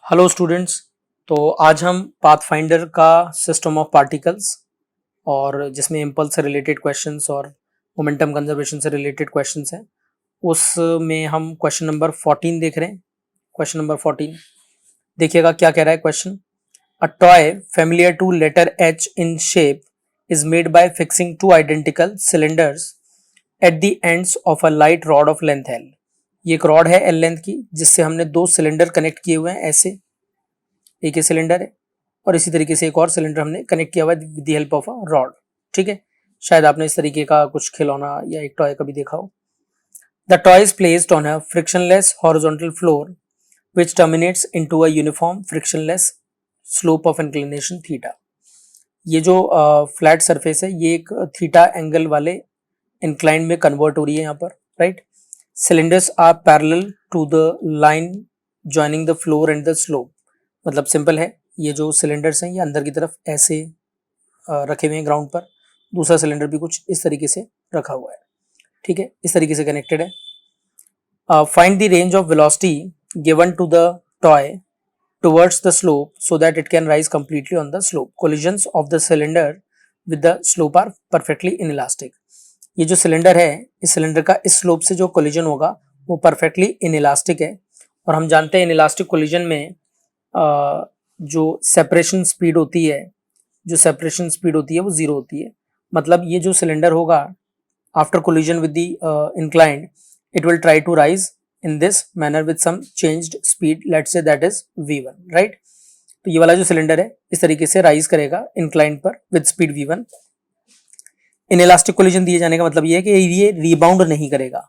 Hello students. तो आज हम पाथफाइंडर का सिस्टम ऑफ पार्टिकल्स और जिसमें इम्पल्स से रिलेटेड क्वेश्चंस और मोमेंटम कंजर्वेशन से रिलेटेड क्वेश्चंस हैं उसमें हम क्वेश्चन नंबर 14 देख रहे हैं। क्वेश्चन नंबर 14 देखिएगा क्या कह रहा है question. A toy familiar to letter H in shape is made by fixing two identical cylinders at the ends of a light rod of length L. ये एक रॉड है एल लेंथ की जिससे हमने दो सिलेंडर कनेक्ट किए हुए हैं। ऐसे एक ही सिलेंडर है और इसी तरीके से एक और सिलेंडर हमने कनेक्ट किया हुआ है with the help of a rod. ठीक है, शायद आपने इस तरीके का कुछ खिलौना या एक टॉय कभी देखा हो। The toy is placed on a frictionless horizontal floor which terminates into a uniform frictionless slope of inclination theta। ये जो फ्लैट सरफेस है ये एक थीटा एंगल वाले इंक्लाइन में कन्वर्ट हो रही है यहाँ पर, right. Cylinders are parallel to the line joining the floor and the slope. मतलब सिंपल है, ये जो सिलेंडर्स हैं ये अंदर की तरफ ऐसे रखे हुए हैं ग्राउंड पर, दूसरा सिलेंडर भी कुछ इस तरीके से रखा हुआ है। ठीक है, इस तरीके से कनेक्टेड है। Find the range of velocity given to the toy towards the slope so that it can rise completely on the slope. Collisions of the cylinder with the slope are perfectly inelastic। ये जो cylinder है इस cylinder का इस slope से जो collision होगा वो परफेक्टली इनइलास्टिक है। और हम जानते हैं इनइलास्टिक कोलिजन में जो सेपरेशन स्पीड होती है वो जीरो होती है। मतलब ये जो सिलेंडर होगा after collision with the inclined it will try to rise in this manner with some changed speed, let's say that is v1, right। तो ये वाला जो सिलेंडर है इस तरीके से राइज करेगा इंक्लाइन पर with speed v1। Inelastic collision दिए जाने का मतलब ये है कि ये रिबाउंड नहीं करेगा,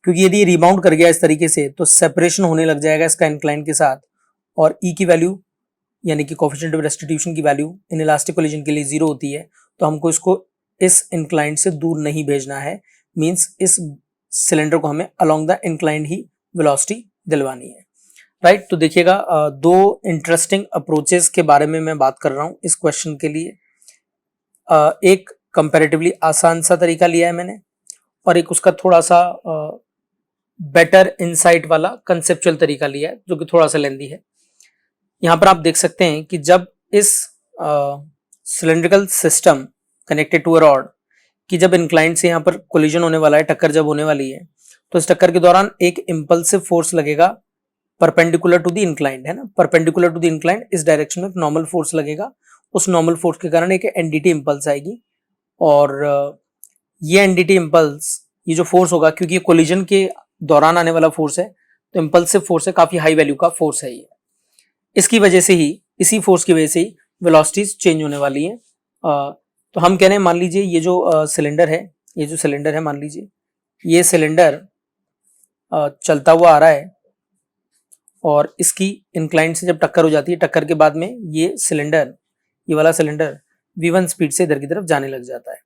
क्योंकि यदि ये रिबाउंड कर गया इस तरीके से तो सेपरेशन होने लग जाएगा इसका इंक्लाइन के साथ, और e की वैल्यू यानी कि कोएफिशिएंट ऑफ रेस्टिट्यूशन की वैल्यू इनइलास्टिक कोलिजन के लिए जीरो होती है। तो हमको इसको इस इंक्लाइन से दूर नहीं भेजना है, मींस इस सिलेंडर को हमें अलोंग द इंक्लाइन ही वेलोसिटी दिलवानी है, राइट। तो देखिएगा दो इंटरेस्टिंग अप्रोचेस के बारे में मैं बात कर रहा हूं इस क्वेश्चन के लिए। एक कंपैरेटिवली आसान सा तरीका लिया है मैंने और एक उसका थोड़ा सा बेटर इंसाइट वाला कंसेप्चुअल तरीका लिया है जो कि थोड़ा सा लेंदी है। यहां पर आप देख सकते हैं कि जब इस cylindrical system connected to a rod की जब इंक्लाइन से यहाँ पर कोलिजन होने वाला है, टक्कर जब होने वाली है, तो इस टक्कर के दौरान एक इंपल्सिव फोर्स लगेगा परपेंडिकुलर टू द इंक्लाइंड, है ना। परपेंडिकुलर टू द इंक्लाइंड इस डायरेक्शन में नॉर्मल फोर्स लगेगा। उस नॉर्मल फोर्स के कारण एक एनडीटी इंपल्स आएगी और ये एनडीटी इंपल्स, ये जो फोर्स होगा, क्योंकि ये कोलिजन के दौरान आने वाला फोर्स है तो इंपल्सिव फोर्स है, काफी हाई वैल्यू का फोर्स है ये। इसकी वजह से ही, इसी फोर्स की वजह से ही वेलोसिटीज चेंज होने वाली है। तो हम कह रहे हैं, मान लीजिए ये जो सिलेंडर है, मान लीजिए ये सिलेंडर चलता हुआ आ रहा है और इसकी इंक्लाइन से जब टक्कर हो जाती है, टक्कर के बाद में ये वाला सिलेंडर v1 स्पीड से इधर की तरफ जाने लग जाता है।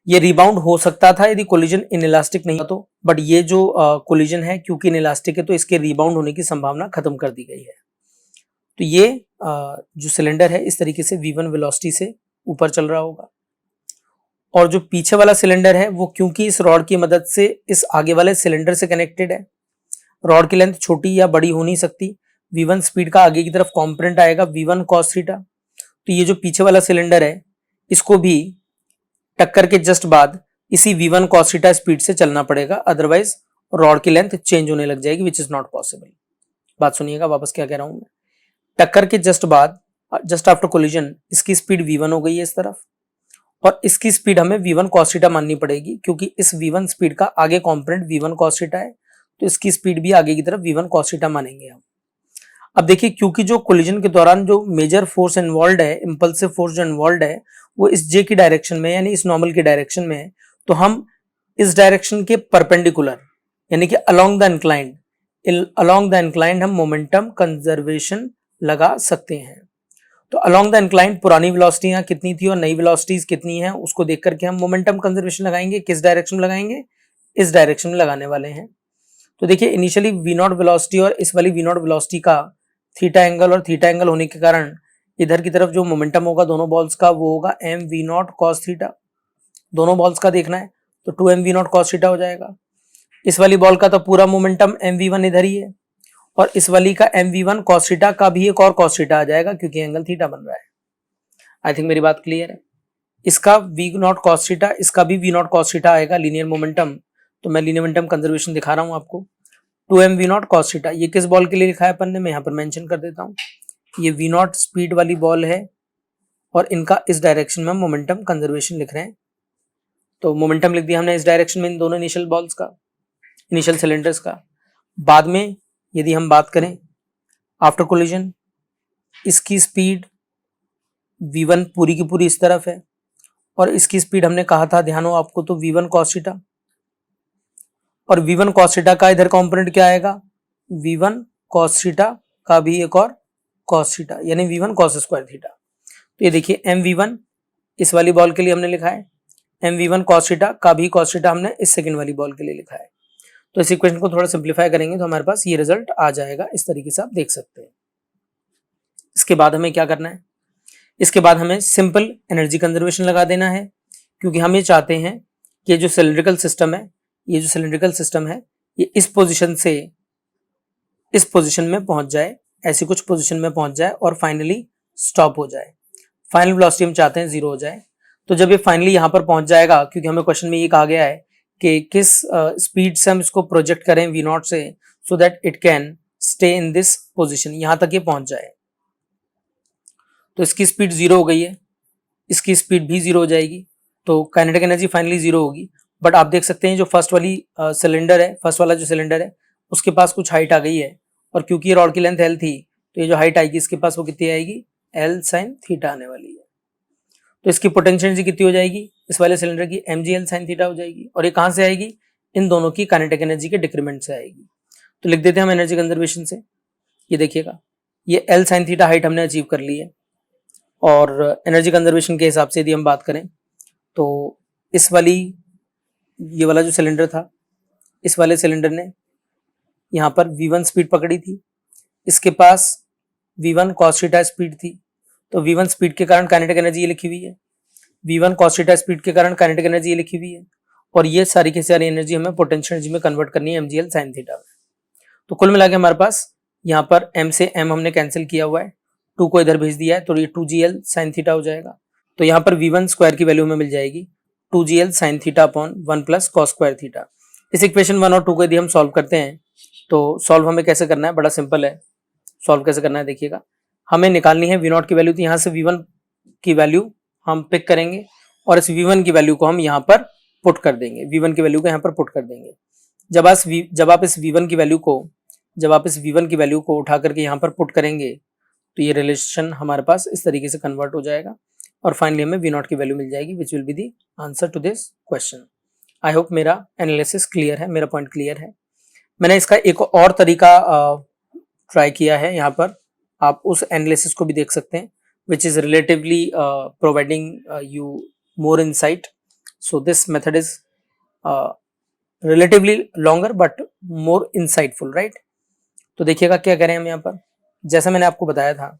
ये रिबाउंड हो सकता था यदि कोलिजन इनइलास्टिक नहीं था तो, बट ये जो कोलिजन है क्योंकि इनइलास्टिक है तो इसके रिबाउंड होने की संभावना खत्म कर दी गई है। तो ये जो सिलेंडर है इस तरीके से v1 वेलोसिटी से ऊपर चल रहा होगा, और जो पीछे वाला सिलेंडर है वो क्योंकि इस रॉड की मदद से इस आगे वाले सिलेंडर से कनेक्टेड है, रॉड की लेंथ छोटी या बड़ी हो नहीं सकती, v1 स्पीड का आगे की तरफ कॉम्पोनेंट आएगा v1 cos थीटा। तो ये जो पीछे वाला सिलेंडर है इसको भी टक्कर के जस्ट बाद इसी v1 cos थीटा स्पीड से चलना पड़ेगा, अदरवाइज रॉड की लेंथ चेंज होने लग जाएगी, विच इज नॉट पॉसिबल। बात सुनिएगा वापस क्या कह रहा हूं मैं। टक्कर के जस्ट बाद, जस्ट आफ्टर कोलिजन, इसकी स्पीड v1 हो गई है इस तरफ, और इसकी स्पीड हमें v1 cos थीटा माननी पड़ेगी क्योंकि इस v1 स्पीड का आगे कंपोनेंट v1 cos थीटा है, तो इसकी स्पीड भी आगे की तरफ v1 cos थीटा मानेंगे हम। अब देखिए, क्योंकि जो कोलिजन के दौरान जो मेजर फोर्स इन्वॉल्व है, इंपल्सिव फोर्स जो इन्वॉल्व है, वो इस जे की डायरेक्शन में यानी इस नॉर्मल की डायरेक्शन में है, तो हम इस डायरेक्शन के परपेंडिकुलर यानी कि अलोंग द इंक्लाइंड हम मोमेंटम कंजर्वेशन लगा सकते हैं। तो अलोंग द इंक्लाइन पुरानी वेलोसिटियां कितनी थी और नई वेलोसिटीज कितनी हैं उसको देख करके हम मोमेंटम कंजर्वेशन लगाएंगे। किस डायरेक्शन में लगाएंगे? इस डायरेक्शन में लगाने वाले हैं। तो देखिए, इनिशियली v नॉट वेलोसिटी और इस वाली v नॉट वेलोसिटी का थीटा एंगल और थीटा एंगल होने के कारण इधर की तरफ जो मोमेंटम होगा दोनों बॉल्स का वो होगा m v not cos theta. दोनों बॉल्स का देखना है तो 2m v not cos theta हो जाएगा। इस वाली बॉल का तो पूरा मोमेंटम m v1 इधर ही है और इस वाली का mv1 cos थीटा का भी एक और cos थीटा आ जाएगा क्योंकि एंगल थीटा बन रहा है। आई थिंक मेरी बात क्लियर है। इसका v0 cos थीटा, इसका भी v0 cos थीटा आएगा लीनियर मोमेंटम। तो मैं लीनियर मोमेंटम कंजर्वेशन दिखा रहा हूं आपको। 2m v0 cos थीटा, ये किस बॉल के लिए लिखा है अपन ने, मैं यहाँ पर मेंशन कर देता हूँ। ये v0 स्पीड वाली बॉल है और इनका इस डायरेक्शन में मोमेंटम कंजर्वेशन लिख रहे हैं। तो मोमेंटम लिख दिया हमने इस डायरेक्शन में इन दोनों इनिशियल बॉल्स का, इनिशियल सिलेंडर्स का। बाद में यदि हम बात करें आफ्टर कोलिजन, इसकी स्पीड v1 पूरी की पूरी इस तरफ है और इसकी स्पीड हमने कहा था, ध्यान हो आपको, तो v1 cos थीटा। और v1 cos थीटा का इधर कंपोनेंट क्या आएगा, v1 cos थीटा का भी एक और cos थीटा, यानी v1 cos स्क्वायर थीटा। तो ये देखिए mv1 इस वाली बॉल के लिए हमने लिखा है, mv1 cos थीटा का भी cos थीटा हमने इस सेकंड वाली बॉल के लिए लिखा है। तो इस इक्वेशन को थोड़ा सिंप्लीफाई करेंगे तो हमारे पास ये रिजल्ट आ जाएगा। इस तरीके से आप देख सकते हैं। इसके बाद हमें क्या करना है, इसके बाद हमें सिंपल एनर्जी कंजर्वेशन लगा देना है, क्योंकि हम ये चाहते हैं कि ये जो सिलिंड्रिकल सिस्टम है, ये जो सिलिंड्रिकल सिस्टम है, ये इस पोजीशन से इस पोजीशन में पहुंच जाए, ऐसी कुछ पोजीशन में पहुंच जाए और फाइनली स्टॉप हो जाए। फाइनल वेलोसिटी हम चाहते हैं 0 हो जाए। तो जब ये फाइनली यहाँ पर पहुंच जाएगा, क्योंकि हमें क्वेश्चन में ये कहा गया है कि किस स्पीड से हम इसको प्रोजेक्ट करें v0 से, so that it can stay in this position, यहाँ तक ये पहुंच जाए। तो इसकी स्पीड 0 हो गई है, इसकी स्पीड भी 0 हो जाएगी, तो काइनेटिक एनर्जी फाइनली 0 होगी। बट आप देख सकते हैं जो फर्स्ट वाली सिलेंडर है, फर्स्ट वाला जो सिलेंडर है, उसके पास कुछ हाइट आ गई है, और क्योंकि ये रॉड की लेंथ l थी, तो ये जो हाइट आएगी इसके पास वो कितनी आएगी, l sin थीटा आने वाली है। तो इसकी पोटेंशियल एनर्जी कितनी हो जाएगी, इस वाले सिलेंडर की mg l sin थीटा हो जाएगी। और ये कहाँ से आएगी, इन दोनों की काइनेटिक एनर्जी के डिक्रीमेंट से आएगी। तो लिख देते हैं हम एनर्जी कंजर्वेशन से। ये देखिएगा, ये l sin थीटा हाइट हमने अचीव कर ली है। और एनर्जी कंजर्वेशन के हिसाब से यदि हम बात करें तो इस वाली, ये वाला जो सिलेंडर था, इस वाले सिलेंडर ने यहाँ पर v1 स्पीड पकड़ी थी, इसके पास v1 cos थीटा स्पीड थी। तो v1 स्पीड के कारण काइनेटिक एनर्जी ये लिखी हुई है, v1 cos थीटा स्पीड के कारण काइनेटिक एनर्जी ये लिखी हुई है, और ये सारी की सारी एनर्जी हमें पोटेंशियल एनर्जी में कन्वर्ट करनी है mgl sin थीटा में। तो कुल मिला के हमारे पास यहाँ पर m से m हमने कैंसिल किया हुआ है, 2 को इधर भेज दिया है, तो ये 2gl sin थीटा हो जाएगा। तो यहाँ पर v1 स्क्वायर की वैल्यू में मिल जाएगी 2gl sin theta upon 1 plus cos square theta. इस इक्वेशन 1 और 2 को यदि हम सॉल्व करते हैं तो सॉल्व हमें कैसे करना है, बड़ा सिंपल है। सॉल्व कैसे करना है देखिएगा, हमें निकालनी है v0 की वैल्यू, तो यहाँ से v1 की वैल्यू हम पिक करेंगे और इस v1 की वैल्यू को हम यहाँ पर पुट कर देंगे, v1 की वैल्यू को यहाँ पर पुट कर देंगे। जब आप इस v1 की वैल्यू को उठा करके यहाँ पर पुट करेंगे तो ये रिलेशन हमारे पास इस तरीके से कन्वर्ट हो जाएगा और फाइनली हमें v0 की वैल्यू मिल जाएगी, which will be the answer to this question. I hope मेरा एनालिसिस क्लियर है, मेरा पॉइंट क्लियर है। मैंने इसका एक और तरीका ट्राई किया है, यहाँ पर आप उस एनालिसिस को भी देख सकते हैं, which is relatively providing you more insight. So this method is relatively longer but more insightful, right. तो देखिएगा क्या करें हम यहाँ पर, जैसा मैंने आपको बताया था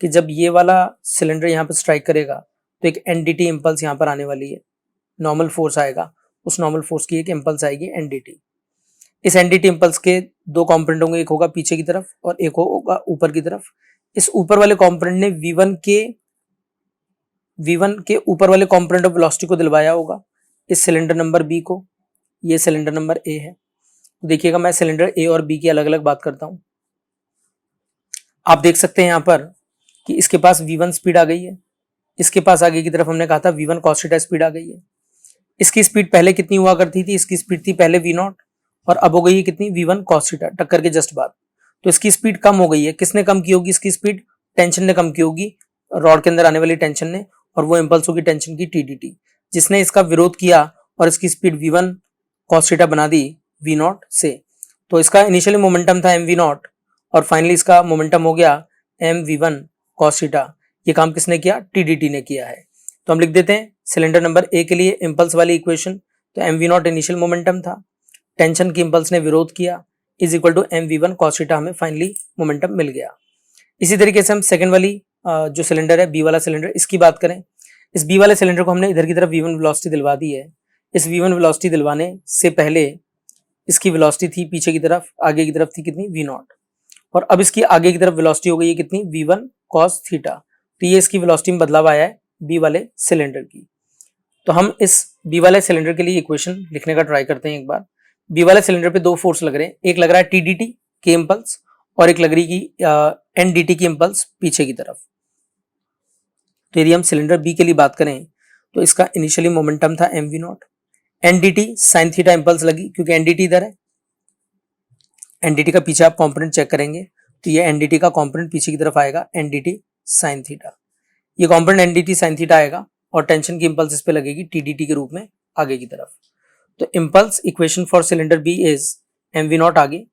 कि जब ये वाला सिलेंडर यहाँ पर स्ट्राइक करेगा तो एक एनडीटी इम्पल्स यहाँ पर आने वाली है, नॉर्मल फोर्स आएगा, उस नॉर्मल फोर्स की एक इम्पल्स आएगी एनडीटी। इस एनडीटी इम्पल्स के 2 कॉम्पोनेंट होंगे, एक होगा पीछे की तरफ और एक होगा ऊपर की तरफ। इस ऊपर वाले कॉम्पोनेंट ने v1 के ऊपर वाले कॉम्पोनेंट ऑफ वेलोसिटी को दिलवाया होगा इस सिलेंडर नंबर बी को, ये सिलेंडर नंबर ए है। देखिएगा मैं सिलेंडर ए और बी की अलग अलग बात करता हूँ। आप देख सकते हैं यहाँ पर कि इसके पास v1 स्पीड आ गई है, इसके पास आगे की तरफ हमने कहा था v1 cos थीटा स्पीड आ गई है। इसकी स्पीड पहले कितनी हुआ करती थी, इसकी स्पीड थी पहले v0 और अब हो गई है कितनी, v1 cos थीटा, टक्कर के जस्ट बाद। तो इसकी स्पीड कम हो गई है, किसने कम की होगी इसकी स्पीड, टेंशन ने कम की होगी, रॉड के अंदर आने वाली टेंशन ने, और वो इम्पल्स होगी टेंशन की टीडीटी, जिसने इसका विरोध किया और इसकी स्पीड v1 cos थीटा बना दी v0 से। तो इसका इनिशियली मोमेंटम था mv0 और फाइनली इसका मोमेंटम हो गया mv1 cos थीटा। ये काम किसने किया, टीडीटी ने किया है। तो हम लिख देते हैं सिलेंडर नंबर ए के लिए इम्पल्स वाली इक्वेशन, तो mv0 इनिशियल मोमेंटम था, टेंशन की इम्पल्स ने विरोध किया, is equal to mv1 cos theta, हमें फाइनली मोमेंटम मिल गया। इसी तरीके से हम सेकंड वाली जो सिलेंडर है, बी वाला सिलेंडर, इसकी बात करें। इस बी वाले सिलेंडर को हमने इधर की तरफ v1 वेलोसिटी दिलवा दी है। इस v1 वेलोसिटी दिलवाने से पहले इसकी वेलोसिटी थी पीछे की तरफ, आगे की तरफ थी कितनी, v0। और अब इसकी आगे की तरफ वेलोसिटी हो गई है कितनी, v1 cos थीटा। तो ये इसकी वेलोसिटी में बदलाव आया है बी वाले सिलेंडर की। तो हम इस बी वाले सिलेंडर के लिए इक्वेशन लिखने का ट्राई करते हैं एक बार। बी वाले सिलेंडर पे दो फोर्स लग रहे हैं, एक लग रहा है टीडीटी के इम्पल्स और एक लग रही की एनडीटी की इम्पल्स पीछे की तरफ। तो यदि हम सिलेंडर बी के लिए बात करें तो इसका इनिशियली मोमेंटम था mv not, NDT sine theta impulse लगी क्योंकि एनडीटी इधर है। एनडीटी का पीछे आप कंपोनेंट चेक करेंगे तो ये एनडीटी का कंपोनेंट पीछे की तरफ आएगा एनडीटी साइन थीटा, ये कंपोनेंट एनडीटी साइन थीटा आएगा और टेंशन की इम्पल्स इस पे लगेगी टीडीटी के रूप में आगे की तरफ। तो impulse equation for cylinder B is mv naught आगे,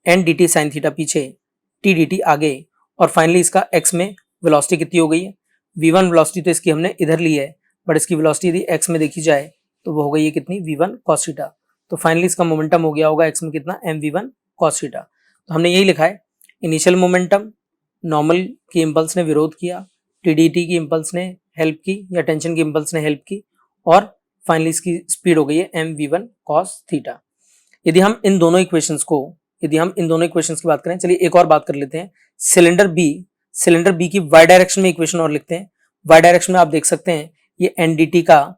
एनडीटी साइन थीटा पीछे, टीडीटी आगे और फाइनली इसका x में वेलोसिटी कितनी हो गई है, v1 वेलोसिटी तो इसकी हमने इधर ली है बट इसकी वेलोसिटी यदि x में देखी जाए तो वो हो गई है कितनी, v1 cos थीटा। तो फाइनली इसका मोमेंटम हो गया होगा x में कितना, mv1 cos थीटा। तो हमने यही लिखा है, इनिशियल मोमेंटम नॉर्मल की इम्पल्स ने विरोध किया, टीडीटी की इम्पल्स ने हेल्प की या टेंशन की इम्पल्स ने हेल्प की और फाइनली इसकी स्पीड हो गई है mv1 cos थीटा। यदि हम इन दोनों इक्वेशंस की बात करें, चलिए एक और बात कर लेते हैं। सिलेंडर बी की वाई डायरेक्शन में इक्वेशन और लिखते हैं। वाई डायरेक्शन में आप देख सकते हैं ये एनडीटी का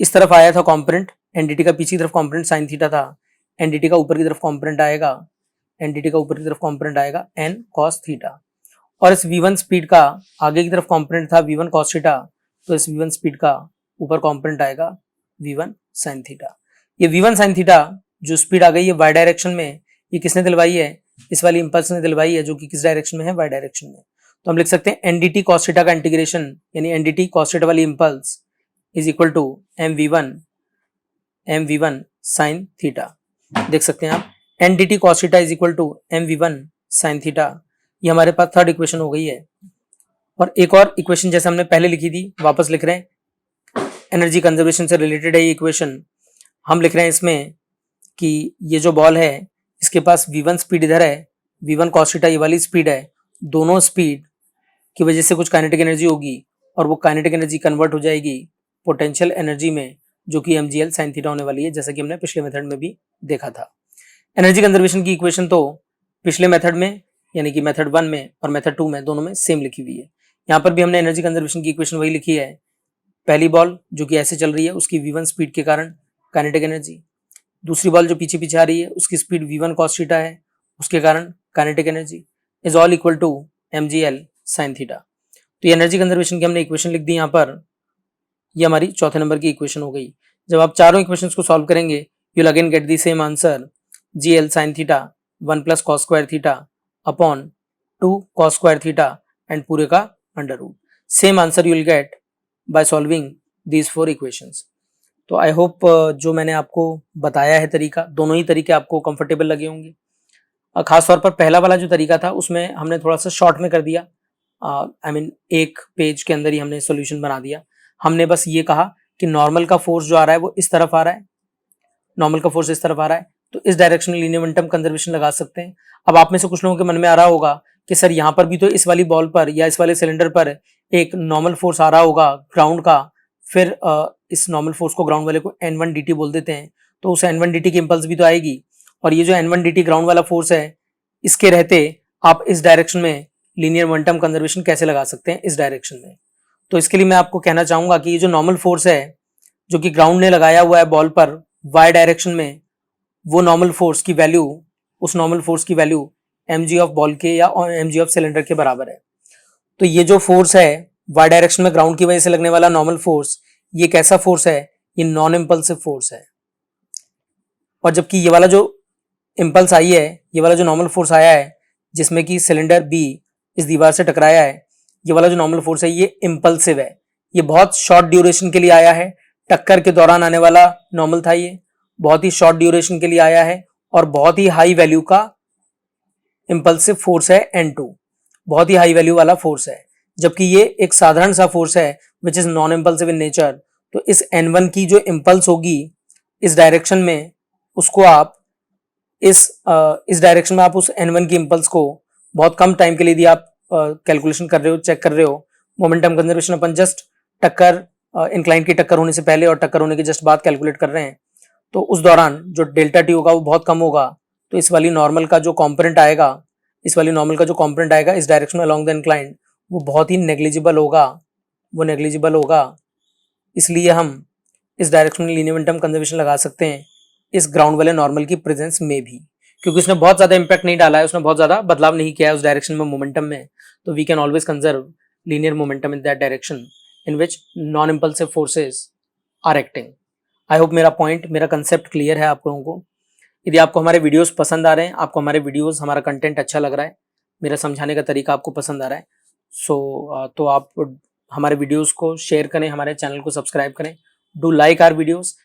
इस तरफ आया था कंपोनेंट, एनडीटी का पीछे की तरफ कंपोनेंट साइन थीटा था, एनडीटी का ऊपर की तरफ कंपोनेंट आएगा एन cos थीटा और इस v1 स्पीड का आगे की तरफ कंपोनेंट था v1 cos थीटा, तो इस v1 स्पीड का ऊपर कंपोनेंट आएगा v1 sin थीटा। ये v1 sin थीटा जो स्पीड आ गई है वाई डायरेक्शन में, ये किसने दिलवाई है, इस वाली इंपल्स ने दिलवाई है जो कि किस डायरेक्शन में है, वाई डायरेक्शन में। तो हम लिख सकते हैं एनडीटी cos थीटा का इंटीग्रेशन यानी एनडीटी cos थीटा वाली impulse is equal to mv1 sin theta. देख सकते हैं आप NDT cos theta is equal to mv1 sin theta, ये हमारे पास थर्ड इक्वेशन हो गई है। और एक और इक्वेशन जैसे हमने पहले लिखी थी वापस लिख रहे हैं, एनर्जी कंजर्वेशन से रिलेटेड है ये इक्वेशन। हम लिख रहे हैं इसमें कि ये जो बॉल है इसके पास v1 स्पीड इधर है, v1 cos थीटा ये वाली स्पीड है, दोनों स्पीड की वजह से कुछ काइनेटिक एनर्जी होगी और वो काइनेटिक एनर्जी कन्वर्ट हो जाएगी पोटेंशियल एनर्जी में जो कि mgl sin थीटा होने वाली है, जैसा कि हमने पिछले मेथड में भी देखा था। एनर्जी कंजर्वेशन की इक्वेशन तो पिछले मेथड में यानी कि मेथड 1 में और मेथड 2 में दोनों में सेम लिखी हुई है। यहाँ पर भी हमने एनर्जी कंजर्वेशन की इक्वेशन वही लिखी है, पहली बॉल जो कि ऐसे चल रही है उसकी v1 स्पीड के कारण काइनेटिक एनर्जी, दूसरी बॉल जो पीछे पीछे आ रही है उसकी स्पीड v1 cos थीटा है उसके कारण kinetic energy is all equal to mgl sin theta. तो ये एनर्जी कंजर्वेशन की हमने इक्वेशन लिख दी यहाँ पर, ये हमारी चौथे नंबर की इक्वेशन हो गई। जब आप चारों इक्वेशंस को सॉल्व करेंगे you will again get the same answer, gl sin theta 1 plus cos square theta upon 2 cos square theta and पूरे का under root. Same answer you will get by solving these 4 equations. तो I hope जो मैंने आपको बताया है तरीका, दोनों ही तरीके आपको कंफर्टेबल लगे होंगे। खास तौर पर पहला वाला जो तरीका था उसमें हमने थोड़ा सा शॉर्ट में कर दिया, आई मीन एक पेज के अंदर ही हमने सॉल्यूशन बना दिया। हमने बस ये कहा कि नॉर्मल का फोर्स जो आ रहा है वो इस तरफ आ रहा है, नॉर्मल का फोर्स इस तरफ आ रहा है तो इस डायरेक्शन में लीनियर मोमेंटम कंजर्वेशन लगा सकते हैं। अब आप में से कुछ लोगों के मन में आ रहा होगा कि सर यहाँ पर भी तो इस वाली बॉल पर या इस वाले सिलेंडर पर एक नॉर्मल फोर्स आ रहा होगा ग्राउंड का, फिर इस नॉर्मल फोर्स को ग्राउंड वाले को n1 dt बोल देते हैं, तो उस n1 dt की इंपल्स भी तो आएगी और ये जो n1 dt ग्राउंड वाला फोर्स है इसके रहते आप इस डायरेक्शन में लीनियर मोमेंटम कंजर्वेशन कैसे लगा सकते हैं इस डायरेक्शन में। तो इसके लिए मैं आपको कहना चाहूंगा कि ये जो नॉर्मल फोर्स है जो कि ग्राउंड ने लगाया हुआ है बॉल पर वाई डायरेक्शन में, वो नॉर्मल फोर्स की वैल्यू, उस नॉर्मल फोर्स की वैल्यू mg ऑफ बॉल के या mg ऑफ सिलेंडर के बराबर है। तो ये जो फोर्स है वाई डायरेक्शन में ग्राउंड की वजह से लगने वाला नॉर्मल फोर्स, ये कैसा फोर्स है, ये नॉन इम्पल्सिव फोर्स है। और जबकि ये वाला जो इम्पल्स आई है, ये वाला जो नॉर्मल फोर्स आया है जिसमें कि सिलेंडर बी इस दीवार से टकराया है, ये वाला जो नॉर्मल फोर्स है ये इम्पल्सिव है, ये बहुत शॉर्ट ड्यूरेशन के लिए आया है, टक्कर के दौरान आने वाला नॉर्मल था, ये बहुत ही शॉर्ट ड्यूरेशन के लिए आया है और बहुत ही हाई वैल्यू का इम्पल्सिव फोर्स है n2, बहुत ही हाई वैल्यू वाला फोर्स है। जबकि ये एक साधारण सा फोर्स है which is non impulsive in nature. तो इस n1 की जो इम्पल्स होगी इस डायरेक्शन में, उसको आप इस डायरेक्शन में आप उस n1 की इम्पल्स को बहुत कम टाइम के लिए यदि आप कैलकुलेशन कर रहे हो, चेक कर रहे हो, मोमेंटम कंजर्वेशन अपन जस्ट टक्कर इंक्लाइन की टक्कर होने से पहले और टक्कर होने के जस्ट बाद कैलकुलेट कर रहे हैं, तो उस दौरान जो डेल्टा टी होगा वो बहुत कम होगा। तो इस वाली नॉर्मल का जो कॉम्पोनेंट आएगा इस वाली नॉर्मल का जो कॉम्पोनेंट आएगा इस डायरेक्शन में अलोंग द इंक्लाइंड, वो बहुत ही नेग्लिजिबल होगा, इसलिए हम इस डायरेक्शन में लीनियर मोमेंटम कंजर्वेशन लगा सकते हैं इस ग्राउंड वाले नॉर्मल की प्रेजेंस में भी, क्योंकि उसने बहुत ज्यादा इंपैक्ट नहीं डाला है, उसने बहुत ज्यादा बदलाव नहीं किया है उस डायरेक्शन में मोमेंटम में, तो we can always conserve linear momentum in that direction in which non impulsive forces are acting. I hope मेरा पॉइंट, मेरा कंसेप्ट क्लियर है आप लोगों को। यदि आपको हमारे वीडियोस पसंद आ रहे हैं, आपको हमारे वीडियोस, हमारा कंटेंट अच्छा लग रहा है, मेरा समझाने का तरीका आपको पसंद आ रहा है, तो आप हमारे वीडियोस को शेयर करें, हमारे चैनल को सब्सक्राइब करें, डू लाइक आवर वीडियोस